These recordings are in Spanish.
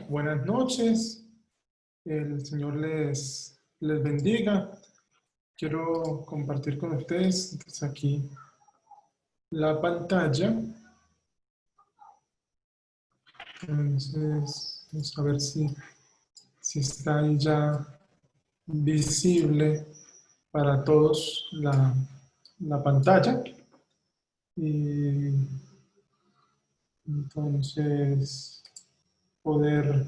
buenas noches. El Señor les bendiga. Quiero compartir con ustedes entonces, aquí la pantalla. Entonces, vamos a ver si está ahí ya visible para todos la pantalla. Y entonces poder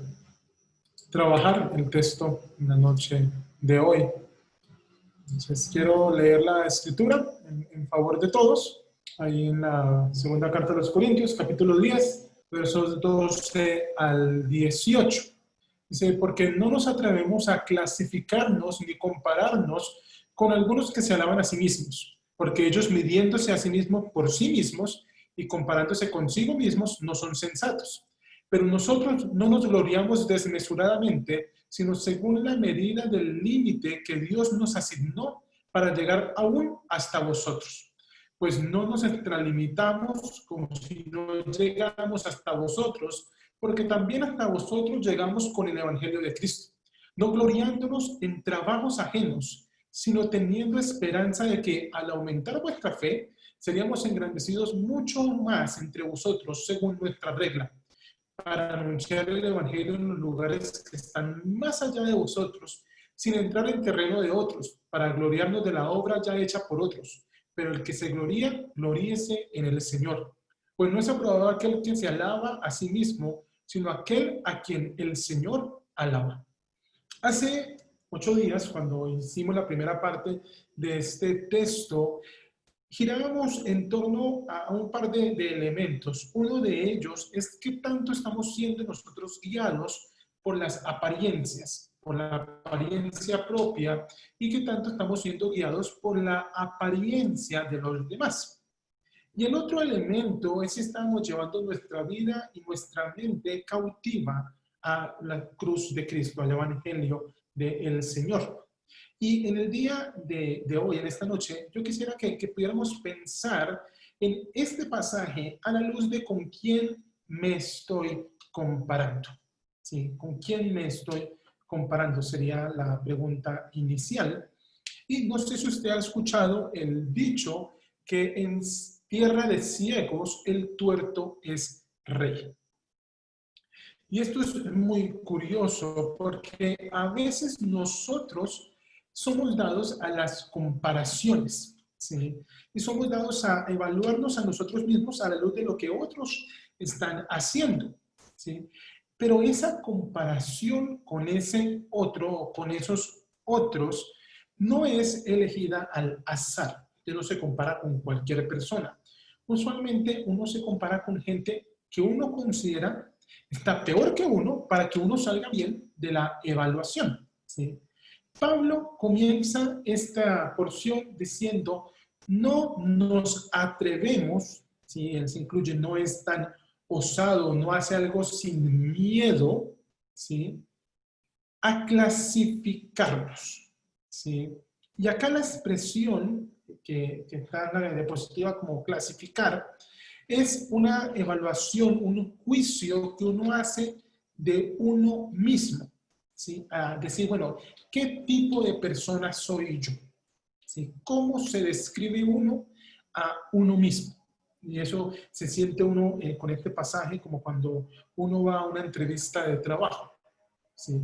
trabajar el texto en la noche de hoy. Entonces quiero leer la escritura en favor de todos, ahí en la segunda carta de los Corintios, capítulo 10, versos 12 al 18. Dice, porque no nos atrevemos a clasificarnos ni compararnos con algunos que se alaban a sí mismos, porque ellos midiéndose a sí mismos por sí mismos y comparándose consigo mismos no son sensatos. Pero nosotros no nos gloriamos desmesuradamente, sino según la medida del límite que Dios nos asignó para llegar aún hasta vosotros. Pues no nos extralimitamos como si no llegáramos hasta vosotros, porque también hasta vosotros llegamos con el Evangelio de Cristo, no gloriándonos en trabajos ajenos, sino teniendo esperanza de que al aumentar vuestra fe, seríamos engrandecidos mucho más entre vosotros según nuestra regla, para anunciar el Evangelio en los lugares que están más allá de vosotros, sin entrar en terreno de otros, para gloriarnos de la obra ya hecha por otros. Pero el que se gloría, gloríese en el Señor. Pues no es aprobado aquel que se alaba a sí mismo, sino aquel a quien el Señor alaba. Hace 8 días, cuando hicimos la primera parte de este texto, girábamos en torno a un par de elementos. Uno de ellos es qué tanto estamos siendo nosotros guiados por las apariencias, por la apariencia propia, y qué tanto estamos siendo guiados por la apariencia de los demás. Y el otro elemento es si estamos llevando nuestra vida y nuestra mente cautiva a la cruz de Cristo, al Evangelio del Señor. Y en el día de hoy, en esta noche, yo quisiera que pudiéramos pensar en este pasaje a la luz de con quién me estoy comparando. ¿Sí? ¿Con quién me estoy comparando? Sería la pregunta inicial. Y no sé si usted ha escuchado el dicho que en tierra de ciegos el tuerto es rey. Y esto es muy curioso porque a veces nosotros somos dados a las comparaciones, ¿sí? Y somos dados a evaluarnos a nosotros mismos a la luz de lo que otros están haciendo, ¿sí? Pero esa comparación con ese otro o con esos otros no es elegida al azar. Usted no se compara con cualquier persona. Usualmente uno se compara con gente que uno considera está peor que uno para que uno salga bien de la evaluación, ¿sí? Pablo comienza esta porción diciendo, no nos atrevemos, ¿sí? Él se incluye, no es tan osado, no hace algo sin miedo, ¿sí? A clasificarnos, ¿sí? Y acá la expresión que está en la diapositiva como clasificar, es una evaluación, un juicio que uno hace de uno mismo, ¿sí? A decir, bueno, ¿qué tipo de persona soy yo? ¿Sí? ¿Cómo se describe uno a uno mismo? Y eso se siente uno con este pasaje como cuando uno va a una entrevista de trabajo, ¿sí?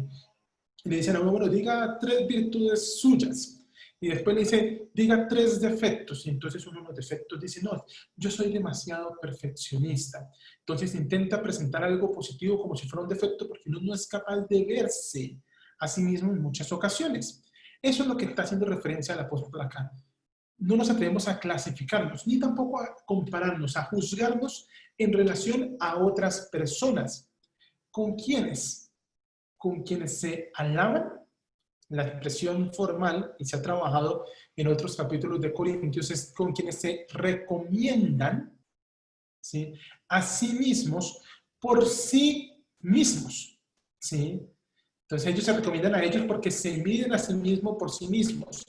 Y le dicen a uno, bueno, diga 3 virtudes suyas. Y después le dice, diga 3 defectos. Y entonces uno de los defectos dice, no, yo soy demasiado perfeccionista. Entonces intenta presentar algo positivo como si fuera un defecto porque uno no es capaz de verse a sí mismo en muchas ocasiones. Eso es lo que está haciendo referencia al apóstol acá. No nos atrevemos a clasificarnos, ni tampoco a compararnos, a juzgarnos en relación a otras personas. ¿Con quiénes? Con quienes se alaban, la expresión formal, y se ha trabajado en otros capítulos de Corintios, es con quienes se recomiendan, ¿sí? A sí mismos por sí mismos, ¿sí? Entonces ellos se recomiendan a ellos porque se miden a sí mismos por sí mismos.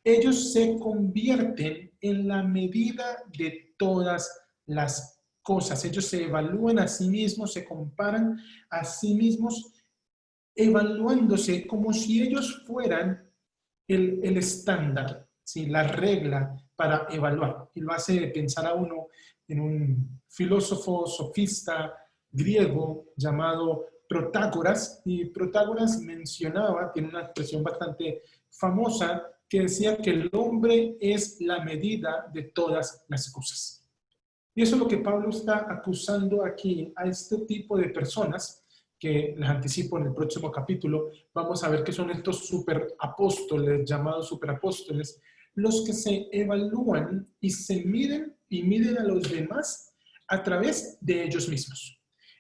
Ellos se convierten en la medida de todas las cosas. Ellos se evalúan a sí mismos, se comparan a sí mismos, evaluándose como si ellos fueran el estándar, ¿sí? La regla para evaluar. Y lo hace pensar a uno en un filósofo sofista griego llamado Protágoras. Y Protágoras mencionaba, tiene una expresión bastante famosa, que decía que el hombre es la medida de todas las cosas. Y eso es lo que Pablo está acusando aquí a este tipo de personas, que les anticipo en el próximo capítulo. Vamos a ver que son estos superapóstoles, llamados superapóstoles, los que se evalúan y miden a los demás a través de ellos mismos.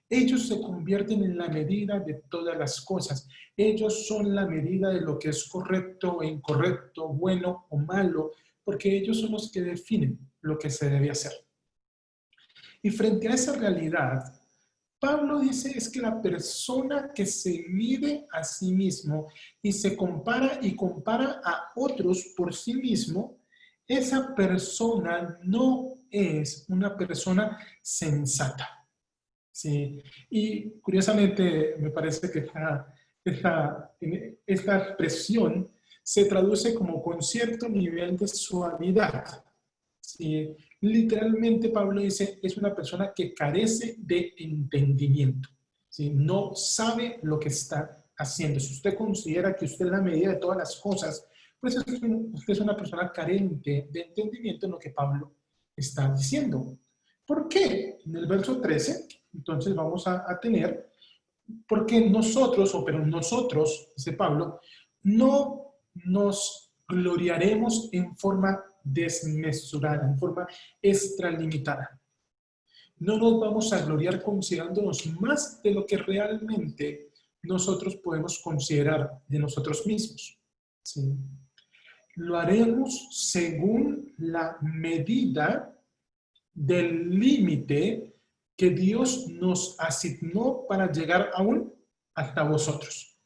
Ellos se convierten en la medida de todas las cosas. Ellos son la medida de lo que es correcto e incorrecto, bueno o malo, porque ellos son los que definen lo que se debe hacer. Y frente a esa realidad, Pablo dice es que la persona que se mide a sí mismo y se compara a otros por sí mismo, esa persona no es una persona sensata. ¿Sí? Y curiosamente me parece que esta expresión se traduce como con cierto nivel de suavidad. ¿Sí? Literalmente Pablo dice, es una persona que carece de entendimiento, ¿sí? No sabe lo que está haciendo. Si usted considera que usted es la medida de todas las cosas, pues usted es una persona carente de entendimiento en lo que Pablo está diciendo. ¿Por qué? En el verso 13, entonces vamos a tener, porque nosotros, dice Pablo, no nos gloriaremos en forma desmesurada, en forma extralimitada. No nos vamos a gloriar considerándonos más de lo que realmente nosotros podemos considerar de nosotros mismos. ¿Sí? Lo haremos según la medida del límite que Dios nos asignó para llegar aún hasta vosotros.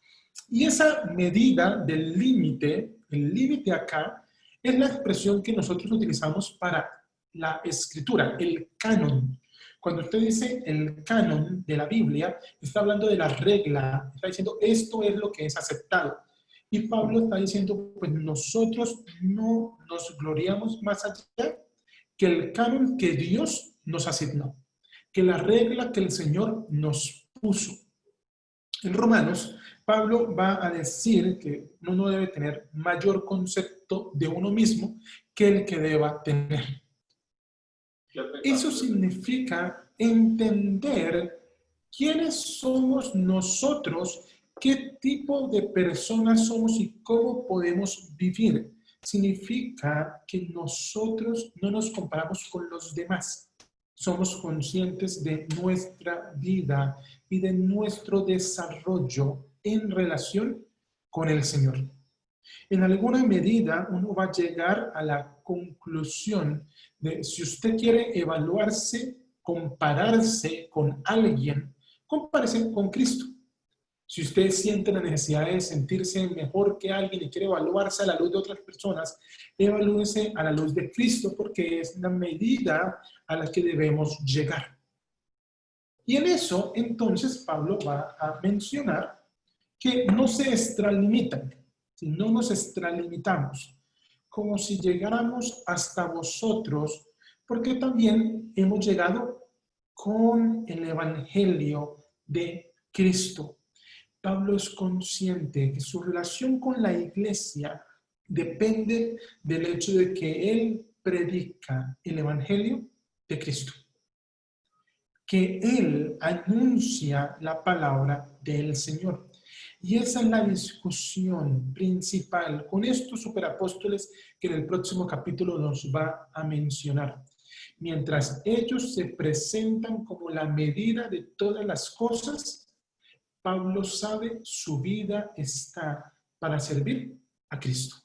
Y esa medida del límite, el límite acá, es la expresión que nosotros utilizamos para la escritura, el canon. Cuando usted dice el canon de la Biblia, está hablando de la regla, está diciendo esto es lo que es aceptado. Y Pablo está diciendo, pues nosotros no nos gloriamos más allá que el canon que Dios nos asignó, que la regla que el Señor nos puso. En Romanos, Pablo va a decir que uno no debe tener mayor concepto de uno mismo que el que deba tener. Eso significa entender quiénes somos nosotros, qué tipo de personas somos y cómo podemos vivir. Significa que nosotros no nos comparamos con los demás. Somos conscientes de nuestra vida y de nuestro desarrollo en relación con el Señor. En alguna medida uno va a llegar a la conclusión de si usted quiere evaluarse, compararse con alguien, compárese con Cristo. Si usted siente la necesidad de sentirse mejor que alguien y quiere evaluarse a la luz de otras personas, evalúese a la luz de Cristo porque es la medida a la que debemos llegar. Y en eso, entonces, Pablo va a mencionar que no se extralimitan, si no nos extralimitamos, como si llegáramos hasta vosotros, porque también hemos llegado con el Evangelio de Cristo. Pablo es consciente que su relación con la iglesia depende del hecho de que él predica el Evangelio de Cristo, que él anuncia la palabra del Señor. Y esa es la discusión principal con estos superapóstoles que en el próximo capítulo nos va a mencionar. Mientras ellos se presentan como la medida de todas las cosas, Pablo sabe su vida está para servir a Cristo.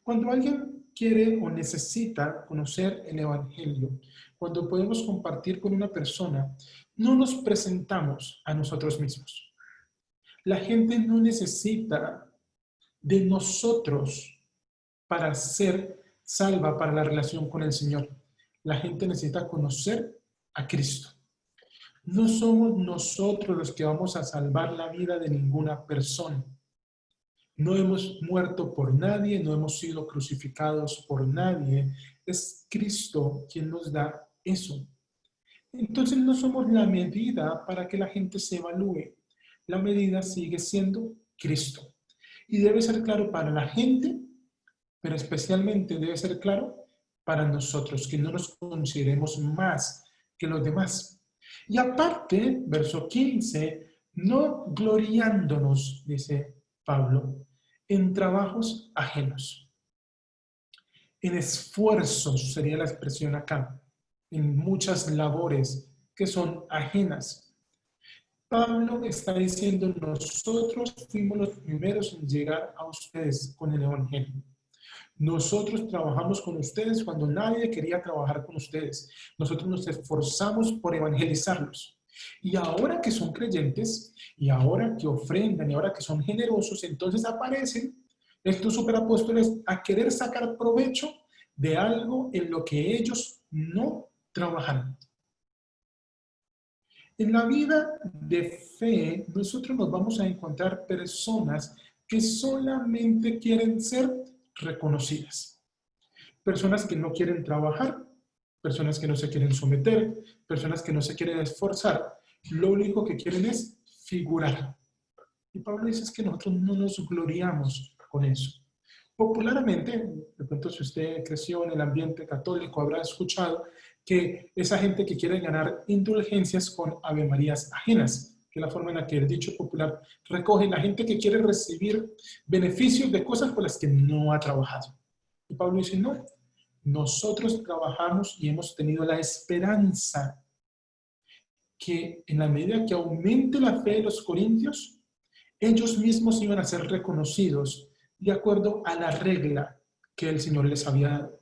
Cuando alguien quiere o necesita conocer el Evangelio, cuando podemos compartir con una persona, no nos presentamos a nosotros mismos. La gente no necesita de nosotros para ser salva para la relación con el Señor. La gente necesita conocer a Cristo. No somos nosotros los que vamos a salvar la vida de ninguna persona. No hemos muerto por nadie, no hemos sido crucificados por nadie. Es Cristo quien nos da eso. Entonces no somos la medida para que la gente se evalúe. La medida sigue siendo Cristo. Y debe ser claro para la gente, pero especialmente debe ser claro para nosotros, que no nos consideremos más que los demás. Y aparte, verso 15, no gloriándonos, dice Pablo, en trabajos ajenos. En esfuerzos sería la expresión acá, en muchas labores que son ajenas. Pablo está diciendo, nosotros fuimos los primeros en llegar a ustedes con el Evangelio. Nosotros trabajamos con ustedes cuando nadie quería trabajar con ustedes. Nosotros nos esforzamos por evangelizarlos. Y ahora que son creyentes, y ahora que ofrendan, y ahora que son generosos, entonces aparecen estos superapóstoles a querer sacar provecho de algo en lo que ellos no trabajan. En la vida de fe, nosotros nos vamos a encontrar personas que solamente quieren ser reconocidas. Personas que no quieren trabajar, personas que no se quieren someter, personas que no se quieren esforzar. Lo único que quieren es figurar. Y Pablo dice que nosotros no nos gloriamos con eso. Popularmente, de pronto si usted creció en el ambiente católico, habrá escuchado que esa gente que quiere ganar indulgencias con avemarías ajenas, que es la forma en la que el dicho popular recoge la gente que quiere recibir beneficios de cosas por las que no ha trabajado. Y Pablo dice, no, nosotros trabajamos y hemos tenido la esperanza que en la medida que aumente la fe de los corintios, ellos mismos iban a ser reconocidos de acuerdo a la regla que el Señor les había dado.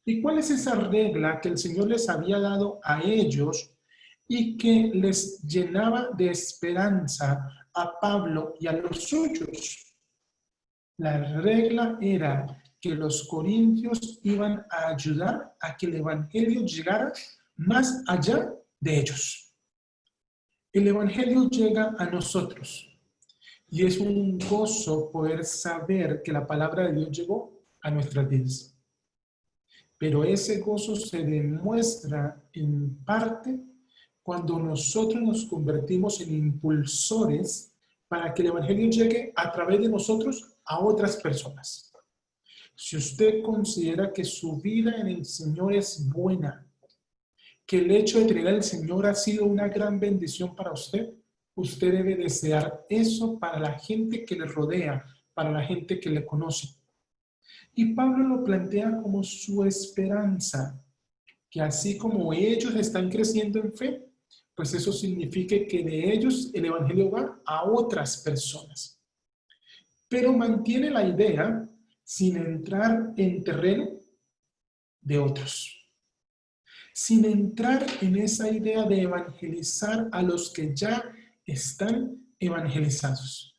¿Y cuál es esa regla que el Señor les había dado a ellos y que les llenaba de esperanza a Pablo y a los suyos? La regla era que los corintios iban a ayudar a que el evangelio llegara más allá de ellos. El evangelio llega a nosotros. Y es un gozo poder saber que la palabra de Dios llegó a nuestras vidas. Pero ese gozo se demuestra en parte cuando nosotros nos convertimos en impulsores para que el evangelio llegue a través de nosotros a otras personas. Si usted considera que su vida en el Señor es buena, que el hecho de tener al Señor ha sido una gran bendición para usted, usted debe desear eso para la gente que le rodea, para la gente que le conoce. Y Pablo lo plantea como su esperanza, que así como ellos están creciendo en fe, pues eso significa que de ellos el evangelio va a otras personas. Pero mantiene la idea sin entrar en terreno de otros. Sin entrar en esa idea de evangelizar a los que ya están evangelizados.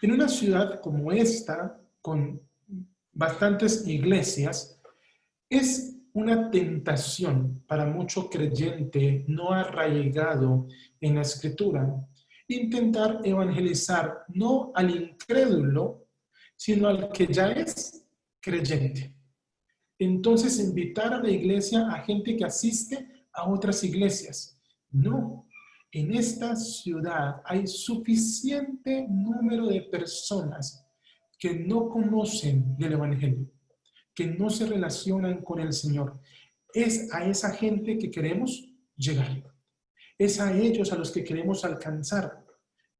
En una ciudad como esta, con bastantes iglesias, es una tentación para mucho creyente no arraigado en la Escritura intentar evangelizar no al incrédulo, sino al que ya es creyente. Entonces, invitar a la iglesia a gente que asiste a otras iglesias. No, en esta ciudad hay suficiente número de personas que no conocen del evangelio, que no se relacionan con el Señor. Es a esa gente que queremos llegar. Es a ellos a los que queremos alcanzar.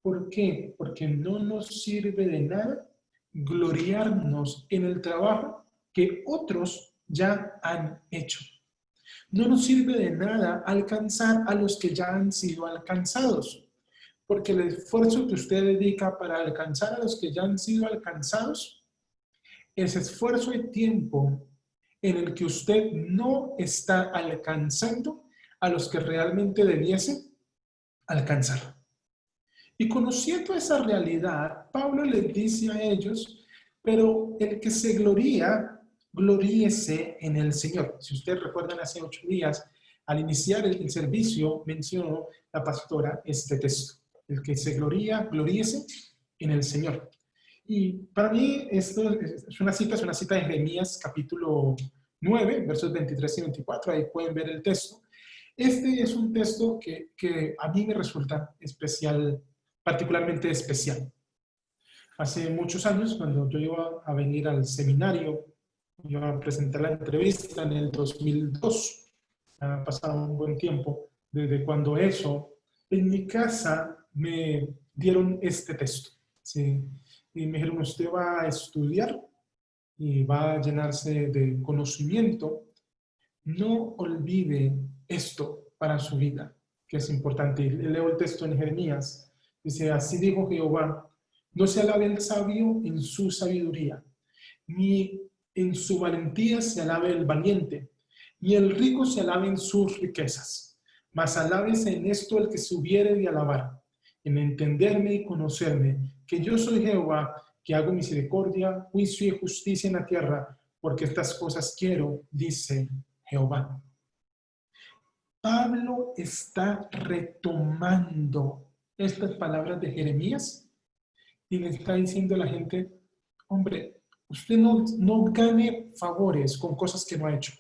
¿Por qué? Porque no nos sirve de nada gloriarnos en el trabajo que otros ya han hecho. No nos sirve de nada alcanzar a los que ya han sido alcanzados, porque el esfuerzo que usted dedica para alcanzar a los que ya han sido alcanzados es esfuerzo y tiempo en el que usted no está alcanzando a los que realmente debiese alcanzar. Y conociendo esa realidad, Pablo les dice a ellos, pero el que se gloría, gloríese en el Señor. Si ustedes recuerdan, hace 8 días Al iniciar el servicio mencionó la pastora este texto: el que se gloríese en el Señor. Y para mí esto es una cita de Jeremías capítulo 9, versos 23 y 24, ahí pueden ver el texto. Este es un texto que a mí me resulta especial, particularmente especial. Hace muchos años, cuando yo iba a venir al seminario, iba a presentar la entrevista en el 2002, ha pasado un buen tiempo desde cuando eso, en mi casa me dieron este texto, ¿sí? Y me dijeron: usted va a estudiar y va a llenarse de conocimiento, no olvide esto para su vida, que es importante. Y leo el texto en Jeremías, dice: así dijo Jehová, no se alabe el sabio en su sabiduría, ni en su valentía se alabe el valiente, ni el rico se alabe en sus riquezas, mas alábese en esto el que se hubiere de alabar, en entenderme y conocerme, que yo soy Jehová, que hago misericordia, juicio y justicia en la tierra, porque estas cosas quiero, dice Jehová. Pablo está retomando estas palabras de Jeremías y le está diciendo a la gente: hombre, usted no gane favores con cosas que no ha hecho.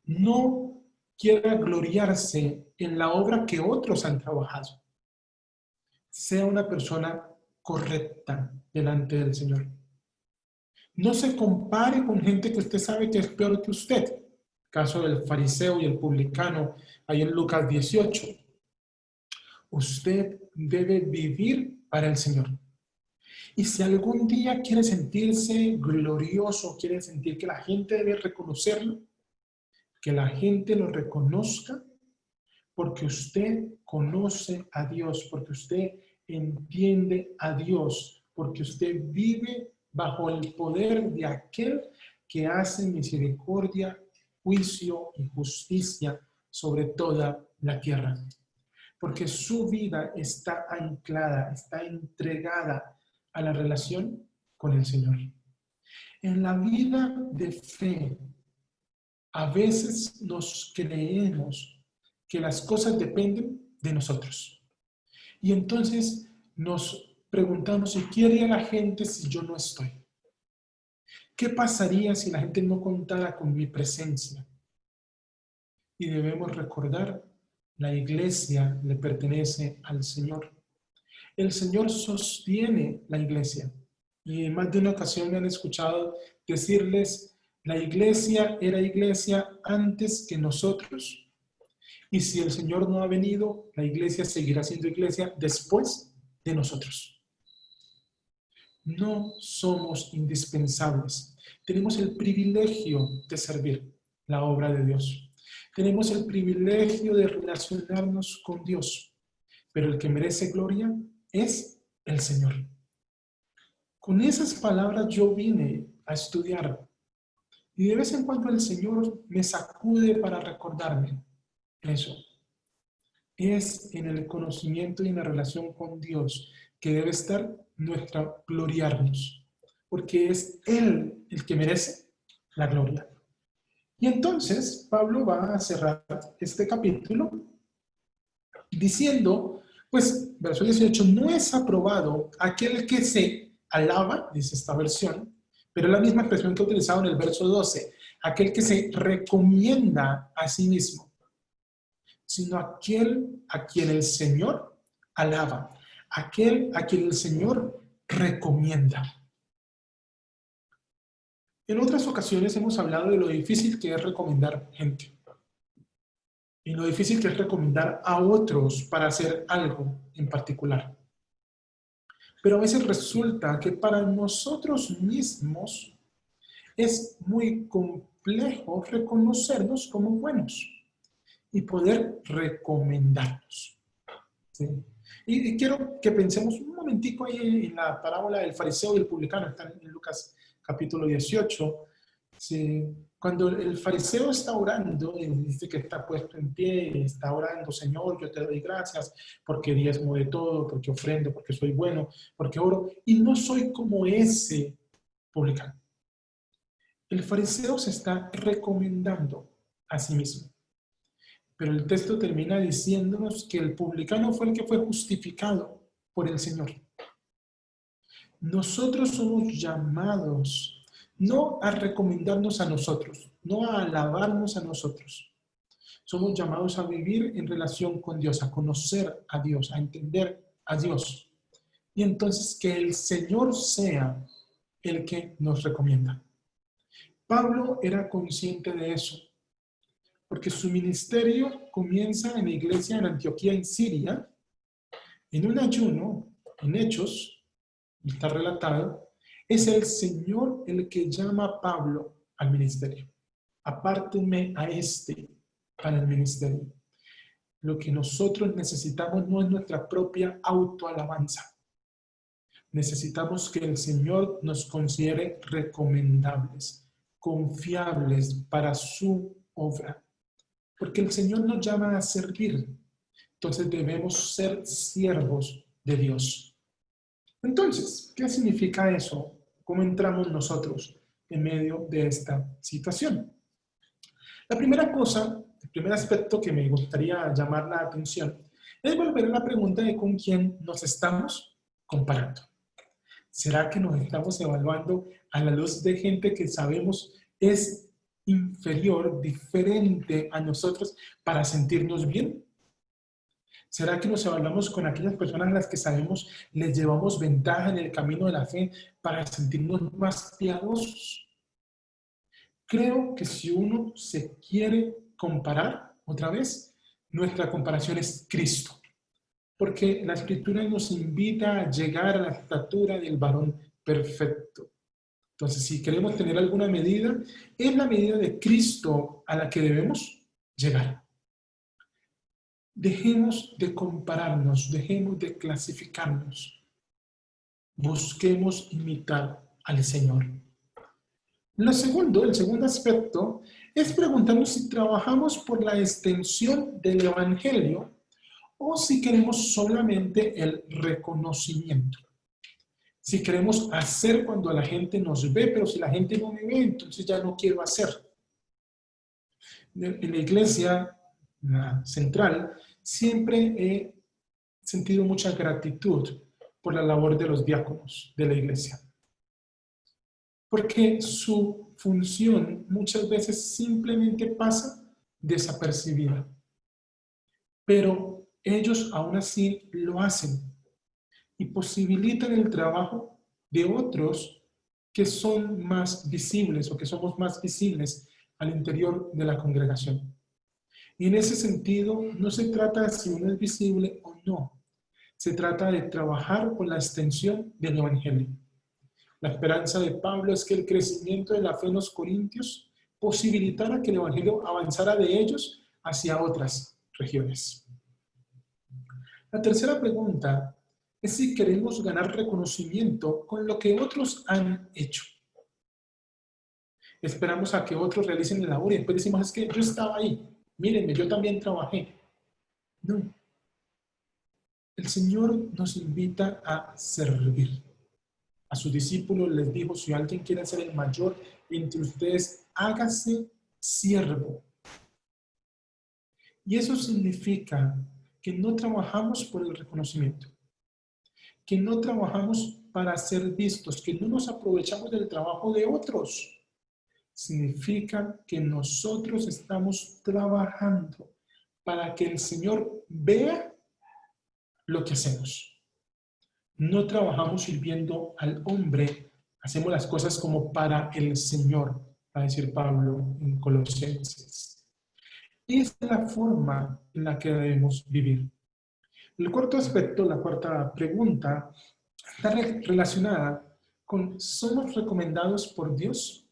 No quiera gloriarse en la obra que otros han trabajado. Sea una persona correcta delante del Señor. No se compare con gente que usted sabe que es peor que usted. Caso del fariseo y el publicano, ahí en Lucas 18. Usted debe vivir para el Señor. Y si algún día quiere sentirse glorioso, quiere sentir que la gente debe reconocerlo, que la gente lo reconozca, porque usted conoce a Dios, porque usted entiende a Dios, porque usted vive bajo el poder de aquel que hace misericordia, juicio y justicia sobre toda la tierra. Porque su vida está anclada, está entregada a la relación con el Señor. En la vida de fe, a veces nos creemos que las cosas dependen de nosotros. Y entonces nos preguntamos: ¿y qué haría la gente si yo no estoy? ¿Qué pasaría si la gente no contara con mi presencia? Y debemos recordar: la iglesia le pertenece al Señor. El Señor sostiene la iglesia. Y en más de una ocasión me han escuchado decirles: la iglesia era iglesia antes que nosotros. Y si el Señor no ha venido, la iglesia seguirá siendo iglesia después de nosotros. No somos indispensables. Tenemos el privilegio de servir la obra de Dios. Tenemos el privilegio de relacionarnos con Dios. Pero el que merece gloria es el Señor. Con esas palabras yo vine a estudiar. Y de vez en cuando el Señor me sacude para recordarme eso. Es en el conocimiento y en la relación con Dios que debe estar nuestra gloriarnos, porque es Él el que merece la gloria. Y entonces Pablo va a cerrar este capítulo diciendo, pues, verso 18, no es aprobado aquel que se alaba, dice esta versión, pero es la misma expresión que he utilizado en el verso 12, aquel que se recomienda a sí mismo, sino aquel a quien el Señor alaba, aquel a quien el Señor recomienda. En otras ocasiones hemos hablado de lo difícil que es recomendar gente y lo difícil que es recomendar a otros para hacer algo en particular. Pero a veces resulta que para nosotros mismos es muy complejo reconocernos como buenos y poder recomendarnos. ¿Sí? Y quiero que pensemos un momentico ahí en la parábola del fariseo y el publicano, está en Lucas capítulo 18. ¿Sí? Cuando el fariseo está orando, y dice que está puesto en pie, y está orando: Señor, yo te doy gracias porque diezmo de todo, porque ofrendo, porque soy bueno, porque oro, y no soy como ese publicano. El fariseo se está recomendando a sí mismo. Pero el texto termina diciéndonos que el publicano fue el que fue justificado por el Señor. Nosotros somos llamados no a recomendarnos a nosotros, no a alabarnos a nosotros. Somos llamados a vivir en relación con Dios, a conocer a Dios, a entender a Dios. Y entonces que el Señor sea el que nos recomienda. Pablo era consciente de eso, porque su ministerio comienza en la iglesia en Antioquía, en Siria, en un ayuno, en Hechos, está relatado, es el Señor el que llama a Pablo al ministerio. Apártenme a este para el ministerio. Lo que nosotros necesitamos no es nuestra propia autoalabanza. Necesitamos que el Señor nos considere recomendables, confiables para su obra. Porque el Señor nos llama a servir. Entonces debemos ser siervos de Dios. Entonces, ¿qué significa eso? ¿Cómo entramos nosotros en medio de esta situación? La primera cosa, el primer aspecto que me gustaría llamar la atención es volver a la pregunta de con quién nos estamos comparando. ¿Será que nos estamos evaluando a la luz de gente que sabemos es inferior, diferente a nosotros para sentirnos bien? ¿Será que nos evaluamos con aquellas personas a las que sabemos les llevamos ventaja en el camino de la fe para sentirnos más piadosos? Creo que si uno se quiere comparar, otra vez, nuestra comparación es Cristo. Porque la Escritura nos invita a llegar a la estatura del varón perfecto. Entonces, si queremos tener alguna medida, es la medida de Cristo a la que debemos llegar. Dejemos de compararnos, dejemos de clasificarnos. Busquemos imitar al Señor. El segundo aspecto es preguntarnos si trabajamos por la extensión del Evangelio o si queremos solamente el reconocimiento. Si queremos hacer cuando la gente nos ve, pero si la gente no me ve, entonces ya no quiero hacer. En la iglesia central siempre he sentido mucha gratitud por la labor de los diáconos de la iglesia. Porque su función muchas veces simplemente pasa desapercibida. Pero ellos aún así lo hacen y posibilitan el trabajo de otros que son más visibles o que somos más visibles al interior de la congregación. Y en ese sentido, no se trata de si uno es visible o no. Se trata de trabajar por la extensión del Evangelio. La esperanza de Pablo es que el crecimiento de la fe en los corintios posibilitara que el Evangelio avanzara de ellos hacia otras regiones. La tercera pregunta es si queremos ganar reconocimiento con lo que otros han hecho. Esperamos a que otros realicen la labor y después decimos, es que yo estaba ahí, mírenme, yo también trabajé. No. El Señor nos invita a servir. A sus discípulos les dijo, si alguien quiere ser el mayor entre ustedes, hágase siervo. Y eso significa que no trabajamos por el reconocimiento, que no trabajamos para ser vistos, que no nos aprovechamos del trabajo de otros. Significa que nosotros estamos trabajando para que el Señor vea lo que hacemos. No trabajamos sirviendo al hombre, hacemos las cosas como para el Señor, va a decir Pablo en Colosenses. Esa es la forma en la que debemos vivir. El cuarto aspecto, la cuarta pregunta, está relacionada con ¿somos recomendados por Dios?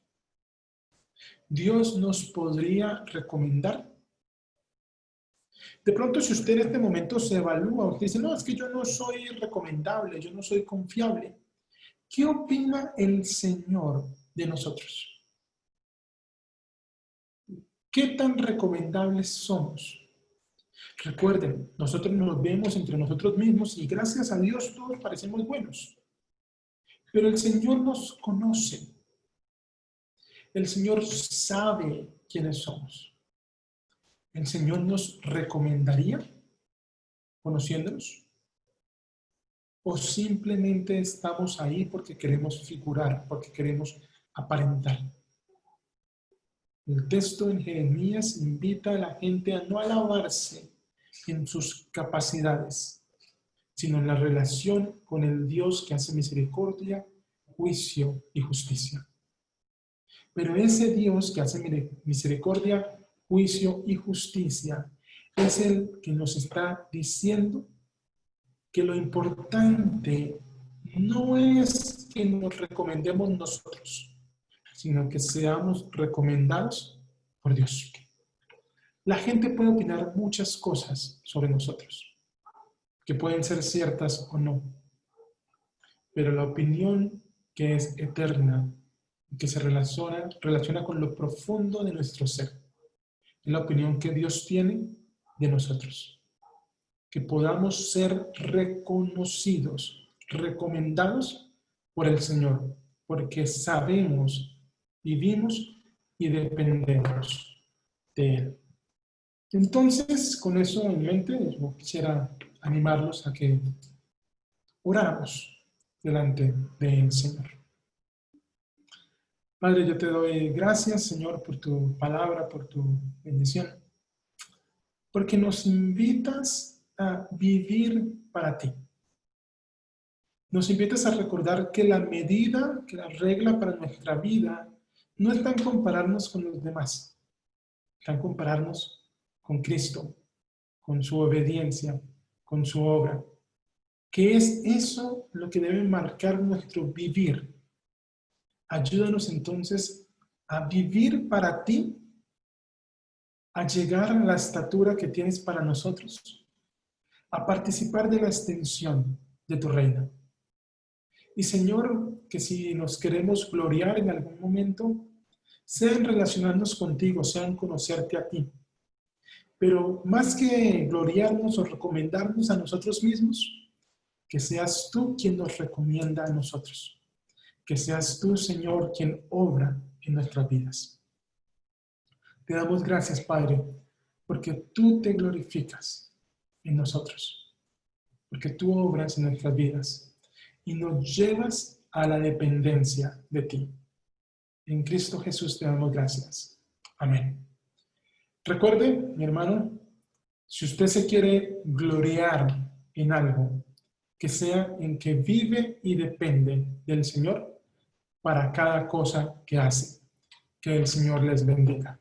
¿Dios nos podría recomendar? De pronto, si usted en este momento se evalúa, usted dice, no, es que yo no soy recomendable, yo no soy confiable. ¿Qué opina el Señor de nosotros? ¿Qué tan recomendables somos? Recuerden, nosotros nos vemos entre nosotros mismos y gracias a Dios todos parecemos buenos. Pero el Señor nos conoce. El Señor sabe quiénes somos. ¿El Señor nos recomendaría conociéndonos? ¿O simplemente estamos ahí porque queremos figurar, porque queremos aparentar? El texto en Jeremías invita a la gente a no alabarse en sus capacidades, sino en la relación con el Dios que hace misericordia, juicio y justicia. Pero ese Dios que hace misericordia, juicio y justicia es el que nos está diciendo que lo importante no es que nos recomendemos nosotros, sino que seamos recomendados por Dios. La gente puede opinar muchas cosas sobre nosotros, que pueden ser ciertas o no, pero la opinión que es eterna, que se relaciona con lo profundo de nuestro ser, es la opinión que Dios tiene de nosotros. Que podamos ser reconocidos, recomendados por el Señor, porque sabemos, vivimos y dependemos de Él. Entonces, con eso en mente, yo quisiera animarlos a que oráramos delante del Señor. Padre, yo te doy gracias, Señor, por tu palabra, por tu bendición, porque nos invitas a vivir para ti. Nos invitas a recordar que la medida, que la regla para nuestra vida no está en compararnos con los demás, está en compararnos con Cristo, con su obediencia, con su obra. ¿Qué es eso lo que debe marcar nuestro vivir? Ayúdanos entonces a vivir para ti, a llegar a la estatura que tienes para nosotros, a participar de la extensión de tu reino. Y Señor, que si nos queremos gloriar en algún momento, sea en relacionarnos contigo, sea en conocerte a ti. Pero más que gloriarnos o recomendarnos a nosotros mismos, que seas tú quien nos recomienda a nosotros. Que seas tú, Señor, quien obra en nuestras vidas. Te damos gracias, Padre, porque tú te glorificas en nosotros. Porque tú obras en nuestras vidas y nos llevas a la dependencia de ti. En Cristo Jesús te damos gracias. Amén. Recuerde, mi hermano, si usted se quiere gloriar en algo, que sea en que vive y depende del Señor para cada cosa que hace. Que el Señor les bendiga.